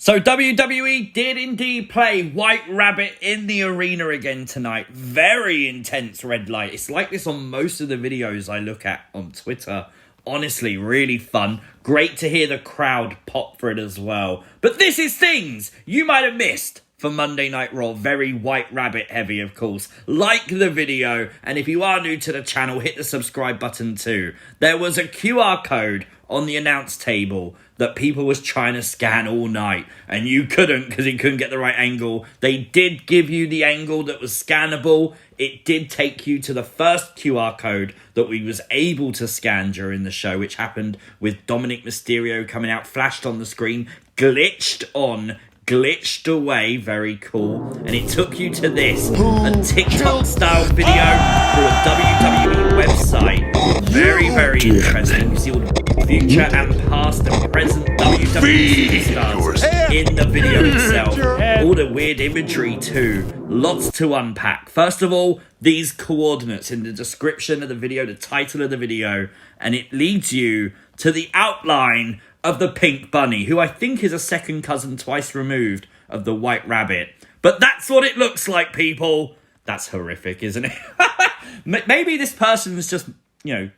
So WWE did indeed play White Rabbit in the arena again tonight. Very intense red light. It's like this on most of the videos I look at on Twitter. Honestly, really fun. Great to hear the crowd pop for it as well. But this is things you might have missed for Monday Night Raw. Very White Rabbit heavy, of course. Like the video, and if you are new to the channel, hit the subscribe button too. There was a QR code on the announce table that people was trying to scan all night, and you couldn't because you couldn't get the right angle. They did give you the angle that was scannable. It did take you to the first QR code that we was able to scan during the show, which happened with Dominic Mysterio coming out, flashed on the screen, glitched away, very cool, and it took you to this, a TikTok-style video through a WWE website. Very, very interesting. You see all the future and past and present WWE stars in the video itself. All the weird imagery too. Lots to unpack. First of all, these coordinates in the description of the video, the title of the video, and it leads you to the outline of the pink bunny, who I think is a second cousin twice removed of the White Rabbit. But that's what it looks like, people. That's horrific, isn't it? Maybe this person was just,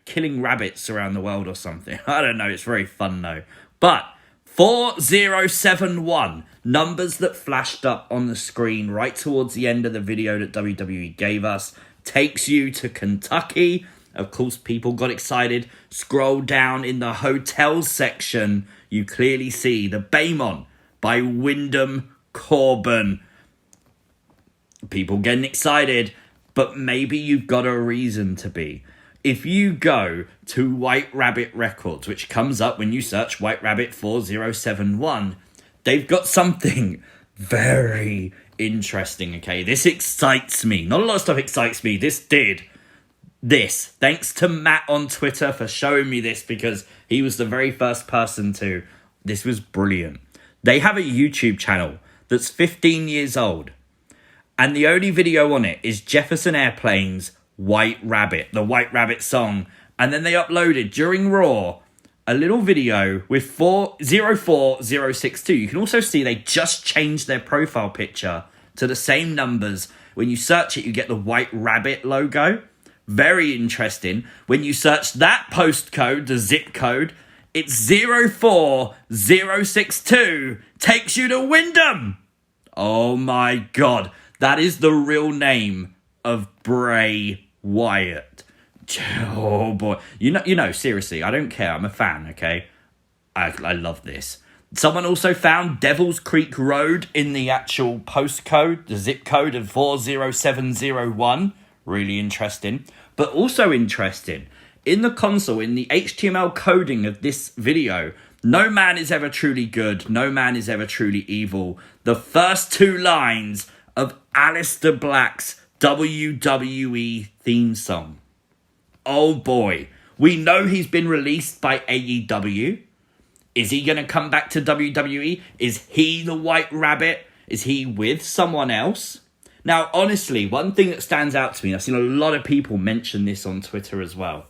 killing rabbits around the world or something. I don't know. It's very fun, though. But 4071, numbers that flashed up on the screen right towards the end of the video that WWE gave us, takes you to Kentucky. Of course, people got excited. Scroll down in the hotels section. You clearly see the Baymont by Wyndham Corbin. People getting excited, but maybe you've got a reason to be. If you go to White Rabbit Records, which comes up when you search White Rabbit 4071, they've got something very interesting, okay? This excites me. Not a lot of stuff excites me. This did. Thanks to Matt on Twitter for showing me this, because he was the very first person to. This was brilliant. They have a YouTube channel that's 15 years old, and the only video on it is Jefferson Airplane's White Rabbit, the White Rabbit song, and then they uploaded during Raw a little video with 04062. You can also see they just changed their profile picture to the same numbers. When you search it, you get the White Rabbit logo. Very interesting. When you search that postcode, the zip code, it's 04062, takes you to Wyndham. Oh my God. That is the real name of Bray Wyatt. Oh boy. You know, seriously, I don't care. I'm a fan, okay? I love this. Someone also found Devil's Creek Road in the actual postcode, the zip code of 40701. Really interesting. But also interesting, in the console, in the HTML coding of this video, no man is ever truly good, no man is ever truly evil. The first two lines of Aleister Black's WWE theme song. Oh boy. We know he's been released by AEW. Is he going to come back to WWE? Is he the White Rabbit? Is he with someone else? Now, honestly, one thing that stands out to me, I've seen a lot of people mention this on Twitter as well,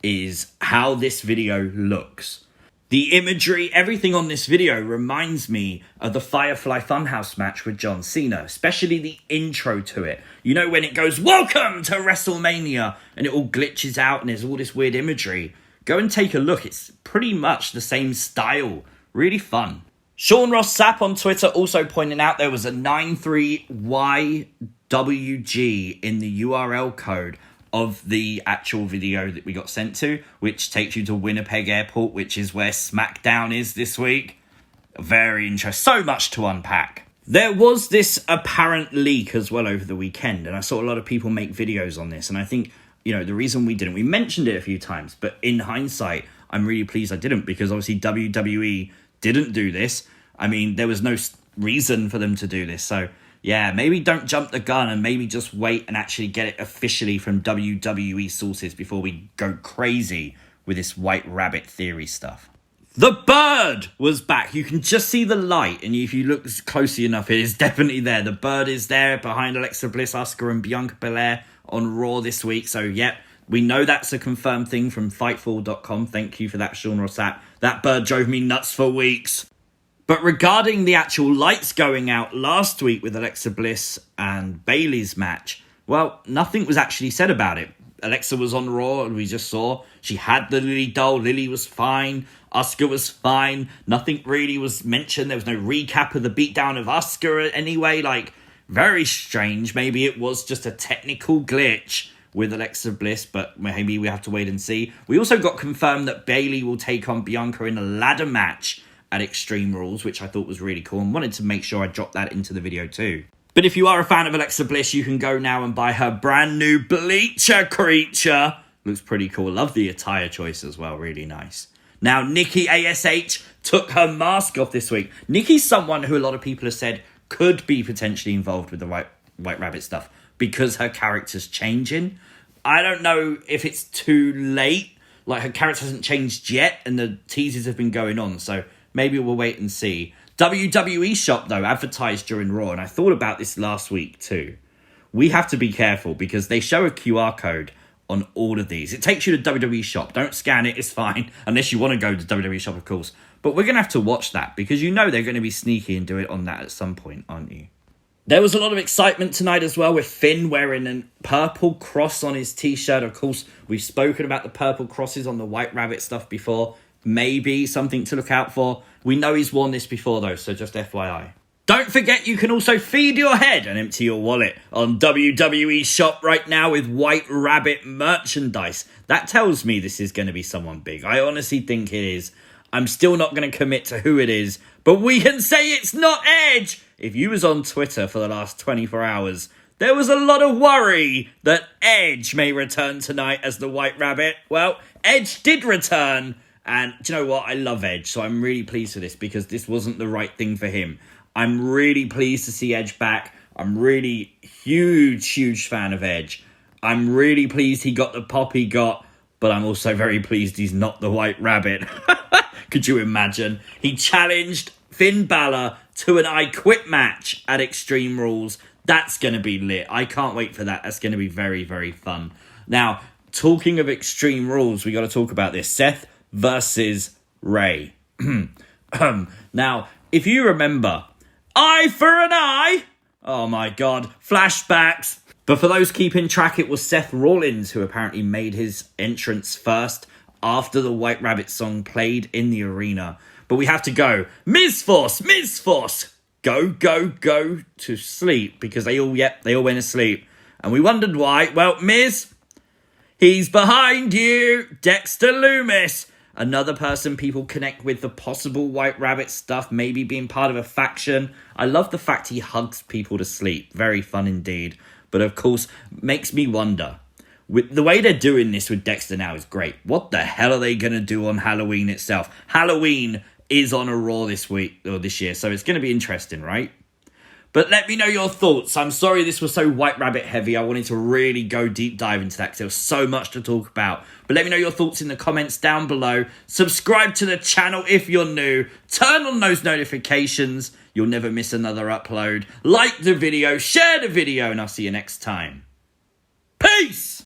is how this video looks. The imagery, everything on this video reminds me of the Firefly Funhouse match with John Cena, especially the intro to it. You know, when it goes, "Welcome to WrestleMania," and it all glitches out and there's all this weird imagery. Go and take a look. It's pretty much the same style. Really fun. Sean Ross Sapp on Twitter also pointing out there was a 93YWG in the URL code of the actual video that we got sent to, which takes you to Winnipeg Airport, which is where SmackDown is this week. Very interesting. So much to unpack. There was this apparent leak as well over the weekend, and I saw a lot of people make videos on this, and I think, the reason we mentioned it a few times, but in hindsight, I'm really pleased I didn't, because obviously WWE didn't do this. I mean, there was no reason for them to do this. So, yeah, maybe don't jump the gun and maybe just wait and actually get it officially from WWE sources before we go crazy with this White Rabbit theory stuff. The bird was back. You can just see the light, and if you look closely enough, it is definitely there. The bird is there behind Alexa Bliss, Asuka and Bianca Belair on Raw this week. So, yep, we know that's a confirmed thing from Fightful.com. Thank you for that, Sean Rossap. That bird drove me nuts for weeks. But regarding the actual lights going out last week with Alexa Bliss and Bayley's match, well, nothing was actually said about it. Alexa was on Raw, and we just saw she had the Lily doll. Lily was fine. Asuka was fine. Nothing really was mentioned. There was no recap of the beatdown of Asuka anyway. Like, very strange. Maybe it was just a technical glitch with Alexa Bliss, but maybe we have to wait and see. We also got confirmed that Bayley will take on Bianca in a ladder match at Extreme Rules, which I thought was really cool, and wanted to make sure I dropped that into the video too. But if you are a fan of Alexa Bliss, you can go now and buy her brand new Bleacher Creature. Looks pretty cool. Love the attire choice as well. Really nice. Now, Nikki ASH took her mask off this week. Nikki's someone who a lot of people have said could be potentially involved with the White Rabbit stuff because her character's changing. I don't know if it's too late. Like, her character hasn't changed yet, and the teases have been going on, so maybe we'll wait and see. WWE Shop, though, advertised during Raw, and I thought about this last week too. We have to be careful because they show a QR code on all of these. It takes you to WWE Shop. Don't scan it, it's fine. Unless you want to go to WWE Shop, of course. But we're going to have to watch that because you know they're going to be sneaky and do it on that at some point, aren't you? There was a lot of excitement tonight as well with Finn wearing a purple cross on his t-shirt. Of course, we've spoken about the purple crosses on the White Rabbit stuff before. Maybe something to look out for. We know he's worn this before though, so just FYI. Don't forget you can also feed your head and empty your wallet on WWE Shop right now with White Rabbit merchandise. That tells me this is going to be someone big. I honestly think it is. I'm still not going to commit to who it is, but we can say it's not Edge. If you was on Twitter for the last 24 hours, there was a lot of worry that Edge may return tonight as the White Rabbit. Well, Edge did return. And do you know what? I love Edge, so I'm really pleased for this because this wasn't the right thing for him. I'm really pleased to see Edge back. I'm really huge fan of Edge. I'm really pleased he got the pop he got, but I'm also very pleased he's not the White Rabbit. Could you imagine? He challenged Finn Balor to an I Quit match at Extreme Rules. That's going to be lit. I can't wait for that. That's going to be very fun. Now, talking of Extreme Rules, we got to talk about this. Seth versus Ray. Now, if you remember, eye for an eye. Oh my God, flashbacks. But for those keeping track, it was Seth Rollins who apparently made his entrance first after the White Rabbit song played in the arena. But we have to go. Miz Force, go to sleep because they all went asleep. And we wondered why. Well, Miz, he's behind you. Dexter Loomis. Another person people connect with the possible White Rabbit stuff, maybe being part of a faction. I love the fact he hugs people to sleep. Very fun indeed. But of course, makes me wonder. With the way they're doing this with Dexter now is great. What the hell are they going to do on Halloween itself? Halloween is on a Raw this week or this year, so it's going to be interesting, right? But let me know your thoughts. I'm sorry this was so White Rabbit heavy. I wanted to really go deep dive into that because there was so much to talk about. But let me know your thoughts in the comments down below. Subscribe to the channel if you're new. Turn on those notifications. You'll never miss another upload. Like the video, share the video, and I'll see you next time. Peace!